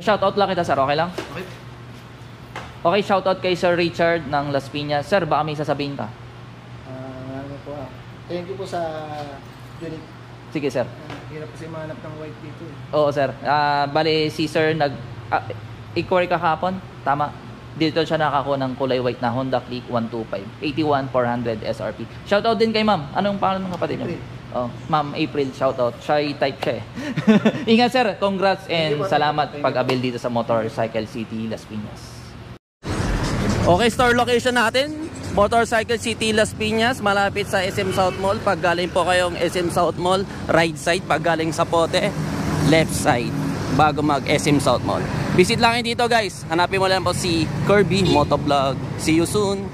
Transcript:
shoutout lang kita, sir. Okay lang? Okay. Okay, shoutout kay Sir Richard ng Las Piñas. Sir, baka may sasabihin ka? Ano po thank you po sa unit. Sige, sir. Hirap kasi mahanap ng white dito eh. Oo, sir. Bali, si Sir inquiry ka kahapon? Tama. Dito siya nakakuha ng kulay white na Honda Click 125. 81,400 SRP. Shoutout din kay ma'am. Anong pangalan ng kapatid niyo? Oh, Ma'am April, shoutout. Shy type siya eh. Ingat, sir. Congrats and salamat pag-avail dito sa Motorcycle City, Las Piñas. Okay, store location natin. Motorcycle City, Las Piñas, malapit sa SM South Mall. Pag galing po kayong SM South Mall, right side. Pag galing sa Pote, left side. Bago mag SM South Mall. Visit lang dito guys. Hanapin mo lang po si Kirby Motovlog. See you soon.